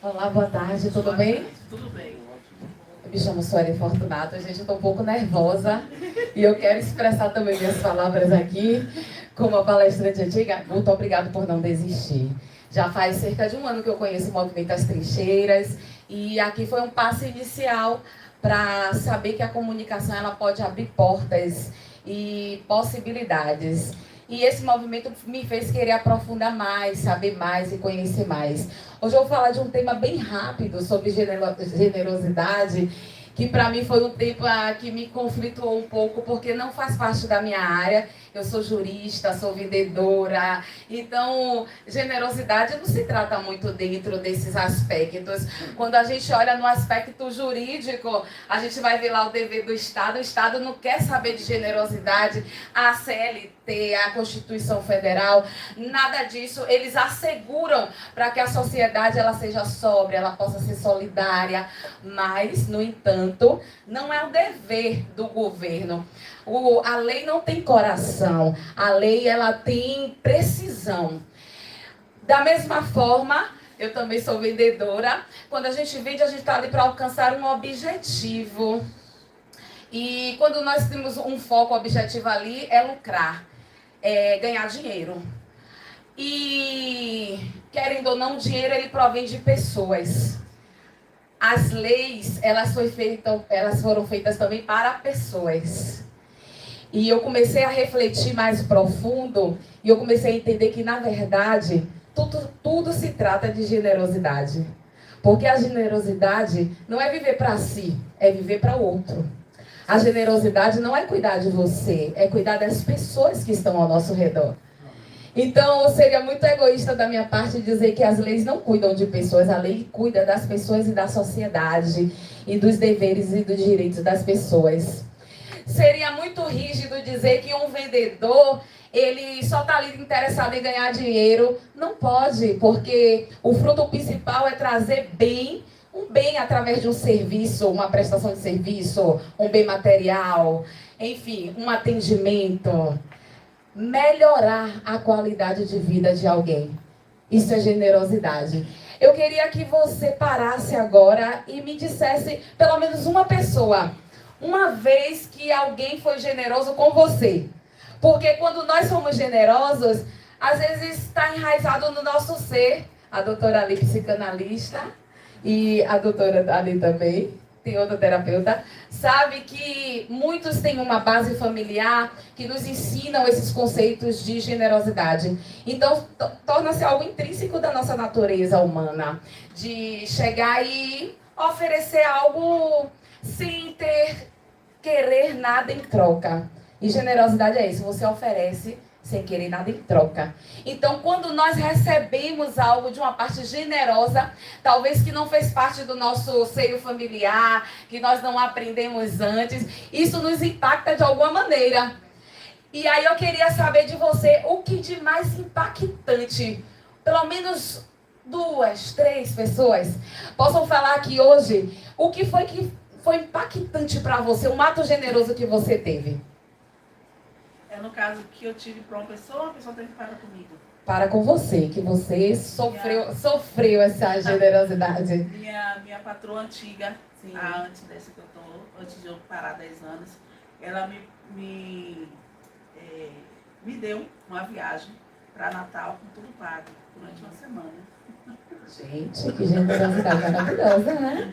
Olá, boa tarde, tudo bem? Tudo bem. Eu me chamo Sueli Fortunato, gente, eu estou um pouco nervosa e eu quero expressar também minhas palavras aqui como a palestrante antiga. Muito obrigado por não desistir. Já faz cerca de um ano que eu conheço o Movimento As Trincheiras e aqui foi um passo inicial para saber que a comunicação ela pode abrir portas e possibilidades. E esse movimento me fez querer aprofundar mais, saber mais e conhecer mais. Hoje eu vou falar de um tema bem rápido sobre generosidade, que para mim foi um tema que me conflituou um pouco, porque não faz parte da minha área. Eu sou jurista, sou vendedora, então generosidade não se trata muito dentro desses aspectos. Quando a gente olha no aspecto jurídico, a gente vai ver lá o dever do Estado. O Estado não quer saber de generosidade, a CLT, a Constituição Federal, nada disso. Eles asseguram para que a sociedade ela seja sóbria, ela possa ser solidária, mas, no entanto, não é o dever do governo. A lei não tem coração, a lei ela tem precisão. Da mesma forma, eu também sou vendedora. Quando a gente vende, a gente está ali para alcançar um objetivo. E quando nós temos um foco objetivo ali, é lucrar, é ganhar dinheiro. E, querendo ou não, o dinheiro ele provém de pessoas. As leis, elas foram feitas também para pessoas. E eu comecei a refletir mais profundo e eu comecei a entender que, na verdade, tudo se trata de generosidade. Porque a generosidade não é viver para si, é viver para o outro. A generosidade não é cuidar de você, é cuidar das pessoas que estão ao nosso redor. Então, seria muito egoísta da minha parte dizer que as leis não cuidam de pessoas. A lei cuida das pessoas e da sociedade, e dos deveres e dos direitos das pessoas. Seria muito rígido dizer que um vendedor, ele só está ali interessado em ganhar dinheiro. Não pode, porque o fruto principal é trazer um bem através de um serviço, uma prestação de serviço, um bem material, enfim, um atendimento. Melhorar a qualidade de vida de alguém. Isso é generosidade. Eu queria que você parasse agora e me dissesse pelo menos uma pessoa, uma vez que alguém foi generoso com você. Porque quando nós somos generosos, às vezes está enraizado no nosso ser. A doutora Ali, psicanalista, e a doutora Ali também, tem outra terapeuta, sabe que muitos têm uma base familiar que nos ensinam esses conceitos de generosidade. Então, torna-se algo intrínseco da nossa natureza humana, de chegar e oferecer algo sem querer nada em troca. E generosidade é isso, você oferece sem querer nada em troca. Então, quando nós recebemos algo de uma parte generosa, talvez que não fez parte do nosso seio familiar, que nós não aprendemos antes, isso nos impacta de alguma maneira. E aí eu queria saber de você o que de mais impactante, pelo menos 2, 3 pessoas possam falar aqui hoje, o que foi impactante para você, um ato generoso que você teve. No caso que eu tive para uma pessoa, a pessoa teve que parar comigo. Para com você, que você sofreu essa generosidade. Minha patroa antiga, antes dessa que eu tô, antes de eu parar 10 anos, ela me deu uma viagem para Natal com tudo pago, durante uma semana. Gente, que generosidade maravilhosa, né?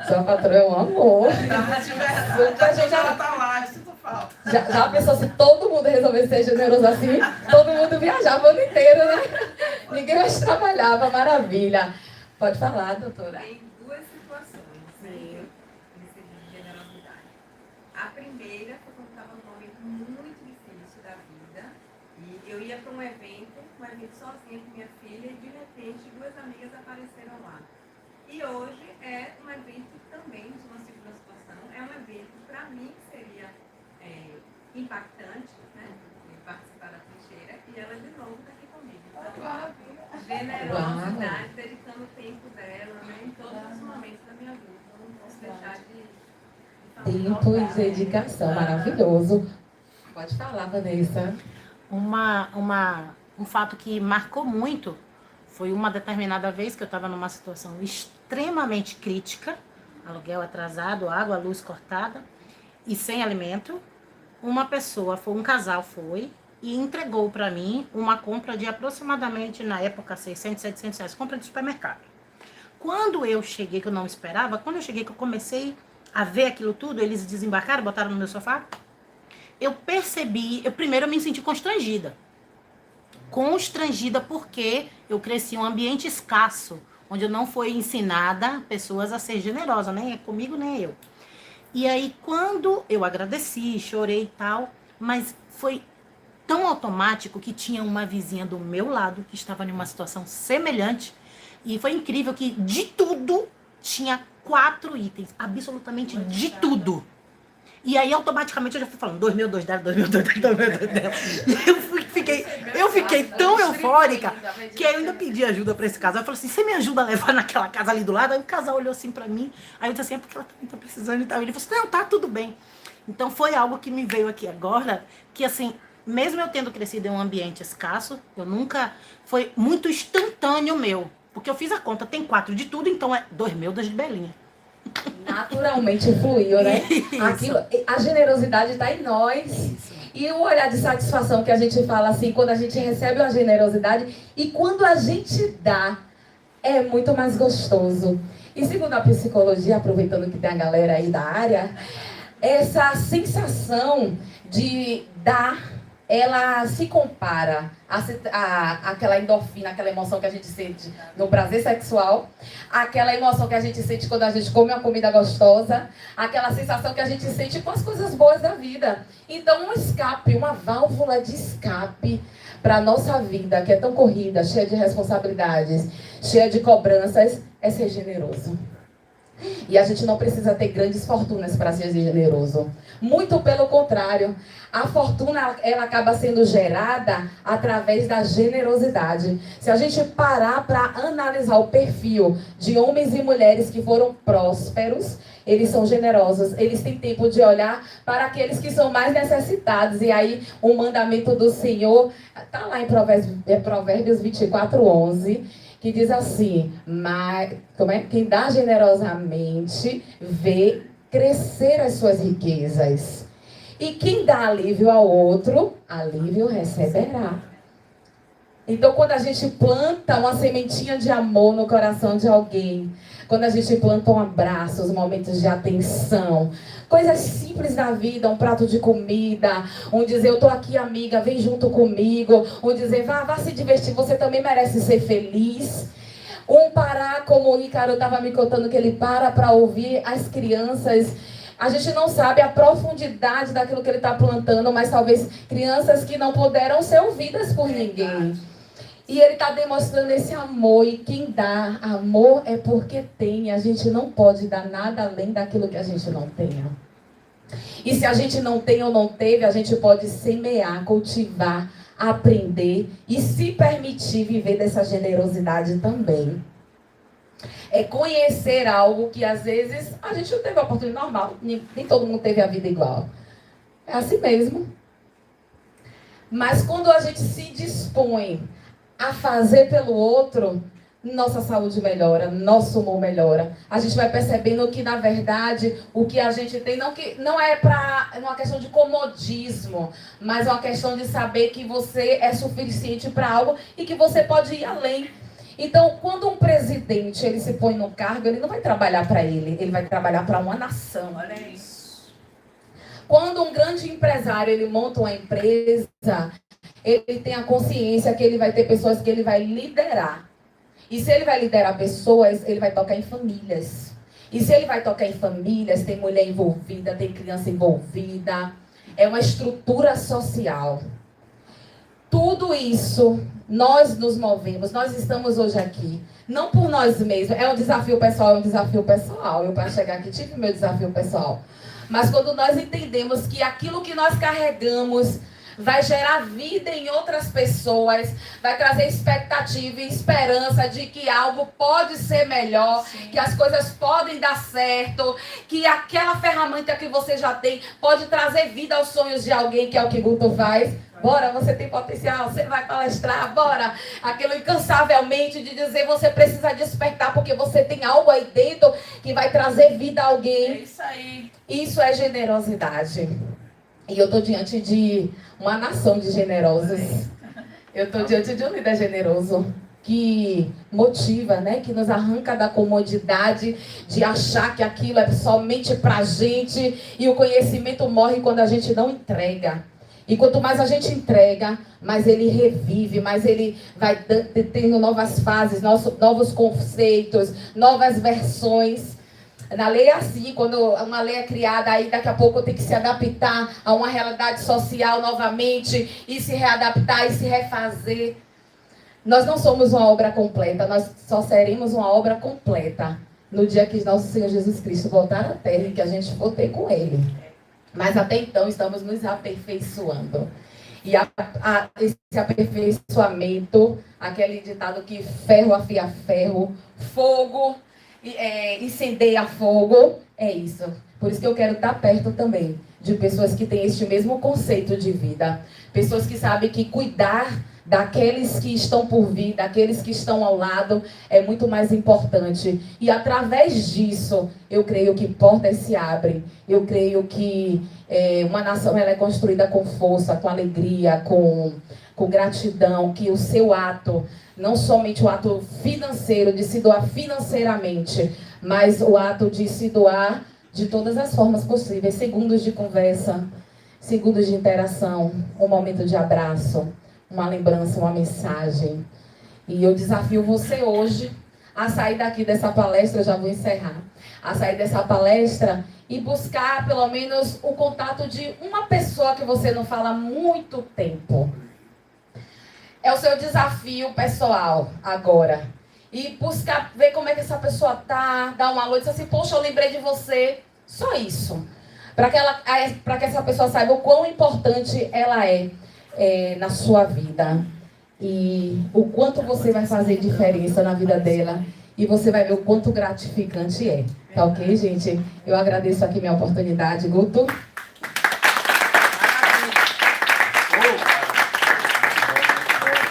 Sua patroa é um amor. Ela tá lá, eu sinto falta. Já pensou se todo mundo resolvesse ser generoso assim? Todo mundo viajava o ano inteiro, né? Ninguém mais trabalhava, maravilha. Pode falar, doutora. Tem 2 situações que recebi de generosidade. A primeira foi quando estava num momento muito difícil da vida. E eu ia para um evento sozinha com minha filha, e de repente 2 amigas apareceram lá. E hoje é um evento também, de uma segunda situação, é um evento para mim que seria impactante, né, de participar da trincheira, e ela de novo está aqui comigo. Então, generosidade, dedicando o tempo dela, né, em todos os momentos da minha vida. Eu não posso deixar de Tempo e dedicação, maravilhoso. Pode falar, Vanessa. Um fato que marcou muito Foi uma determinada vez que eu estava numa situação extremamente crítica, aluguel atrasado, água, luz cortada e sem alimento. Um casal foi e entregou para mim uma compra de aproximadamente, na época, 600, 700 reais, compra de supermercado. Quando eu cheguei, que eu não esperava, quando eu cheguei, que eu comecei a ver aquilo tudo, eles desembarcaram, botaram no meu sofá, eu percebi, primeiro eu me senti constrangida. Constrangida porque eu cresci em um ambiente escasso, onde eu não fui ensinada pessoas a ser generosa, nem é comigo, nem eu. E aí, quando eu agradeci, chorei e tal, mas foi tão automático que tinha uma vizinha do meu lado que estava em uma situação semelhante. E foi incrível que de tudo tinha 4 itens, absolutamente de tudo. E aí, automaticamente, eu já fui falando, 2 mil, 2 dela, 2 mil, 2 dela, 2 mil, 2 dela. Eu fiquei tão eufórica que aí eu ainda pedi ajuda pra esse casal. Eu falei assim, você me ajuda a levar naquela casa ali do lado? Aí o casal olhou assim pra mim. Aí eu disse assim, é porque ela também tá precisando e tal. Ele falou assim, não, tá tudo bem. Então foi algo que me veio aqui agora, que assim, mesmo eu tendo crescido em um ambiente escasso, eu nunca... Foi muito instantâneo meu. Porque eu fiz a conta, tem 4 de tudo, então é 2 mil, 2 de Belinha. Naturalmente fluiu, né? Isso. Aquilo, a generosidade está em nós. Isso. E o olhar de satisfação que a gente fala assim, quando a gente recebe uma generosidade e quando a gente dá, é muito mais gostoso. E segundo a psicologia, aproveitando que tem a galera aí da área, essa sensação de dar, ela se compara àquela endorfina, aquela emoção que a gente sente no prazer sexual, aquela emoção que a gente sente quando a gente come uma comida gostosa, aquela sensação que a gente sente com as coisas boas da vida. Então, um escape, uma válvula de escape para a nossa vida, que é tão corrida, cheia de responsabilidades, cheia de cobranças, é ser generoso. E a gente não precisa ter grandes fortunas para ser generoso. Muito pelo contrário. A fortuna, ela acaba sendo gerada através da generosidade. Se a gente parar para analisar o perfil de homens e mulheres que foram prósperos, eles são generosos. Eles têm tempo de olhar para aqueles que são mais necessitados. E aí, o mandamento do Senhor está lá em Provérbios 24:11. Que diz assim, quem dá generosamente vê crescer as suas riquezas. E quem dá alívio ao outro, alívio receberá. Então, quando a gente planta uma sementinha de amor no coração de alguém, quando a gente planta um abraço, os momentos de atenção, coisas simples da vida, um prato de comida, um dizer, eu tô aqui, amiga, vem junto comigo, um dizer, vá se divertir, você também merece ser feliz. Um parar, como o Ícaro estava me contando, que ele para ouvir as crianças. A gente não sabe a profundidade daquilo que ele está plantando, mas talvez crianças que não puderam ser ouvidas por ninguém. E ele está demonstrando esse amor. E quem dá amor é porque tem. A gente não pode dar nada além daquilo que a gente não tem. E se a gente não tem ou não teve, a gente pode semear, cultivar, aprender e se permitir viver dessa generosidade também. É conhecer algo que às vezes a gente não teve a oportunidade normal. Nem todo mundo teve a vida igual. É assim mesmo. Mas quando a gente se dispõe a fazer pelo outro, nossa saúde melhora, nosso humor melhora. A gente vai percebendo que, na verdade, o que a gente tem não é uma questão de comodismo, mas é uma questão de saber que você é suficiente para algo e que você pode ir além. Então, quando um presidente ele se põe no cargo, ele não vai trabalhar para ele vai trabalhar para uma nação. Olha isso. Quando um grande empresário ele monta uma empresa, ele tem a consciência que ele vai ter pessoas que ele vai liderar. E se ele vai liderar pessoas, ele vai tocar em famílias. E se ele vai tocar em famílias, tem mulher envolvida, tem criança envolvida. É uma estrutura social. Tudo isso, nós nos movemos, nós estamos hoje aqui. Não por nós mesmos. É um desafio pessoal. Eu, para chegar aqui, tive meu desafio pessoal. Mas quando nós entendemos que aquilo que nós carregamos vai gerar vida em outras pessoas, vai trazer expectativa e esperança de que algo pode ser melhor, sim, que as coisas podem dar certo, que aquela ferramenta que você já tem pode trazer vida aos sonhos de alguém, que é o que Guto faz. Bora, você tem potencial, você vai palestrar, bora. Aquilo incansavelmente de dizer, você precisa despertar, porque você tem algo aí dentro que vai trazer vida a É alguém. isso aí. Isso é generosidade. E eu estou diante de uma nação de generosos. Eu estou diante de um líder generoso que motiva, né? Que nos arranca da comodidade de achar que aquilo é somente pra gente. E o conhecimento morre quando a gente não entrega. E quanto mais a gente entrega, mais ele revive, mais ele vai tendo novas fases, novos conceitos, novas versões. Na lei é assim, quando uma lei é criada, aí daqui a pouco tem que se adaptar a uma realidade social novamente, e se readaptar e se refazer. Nós não somos uma obra completa, nós só seremos uma obra completa no dia que nosso Senhor Jesus Cristo voltar à terra e que a gente for ter com Ele. Mas até então estamos nos aperfeiçoando. E esse aperfeiçoamento, aquele ditado que ferro afia ferro, fogo incendeia fogo, é isso. Por isso que eu quero estar perto também de pessoas que têm este mesmo conceito de vida. Pessoas que sabem que cuidar daqueles que estão por vir, daqueles que estão ao lado, é muito mais importante. E através disso, eu creio que portas se abrem. Eu creio que uma nação ela é construída com força, com alegria, com gratidão, que o seu ato, não somente o ato financeiro, de se doar financeiramente, mas o ato de se doar de todas as formas possíveis, segundos de conversa, segundos de interação, um momento de abraço, uma lembrança, uma mensagem. E eu desafio você hoje a sair daqui dessa palestra, eu já vou encerrar, a sair dessa palestra e buscar pelo menos o contato de uma pessoa que você não fala há muito tempo. É o seu desafio pessoal agora. E buscar ver como é que essa pessoa tá, dar um alô e dizer assim, poxa, eu lembrei de você. Só isso. Para que essa pessoa saiba o quão importante ela é na sua vida. E o quanto você vai fazer diferença na vida dela. E você vai ver o quanto gratificante é. Tá ok, gente? Eu agradeço aqui minha oportunidade, Guto.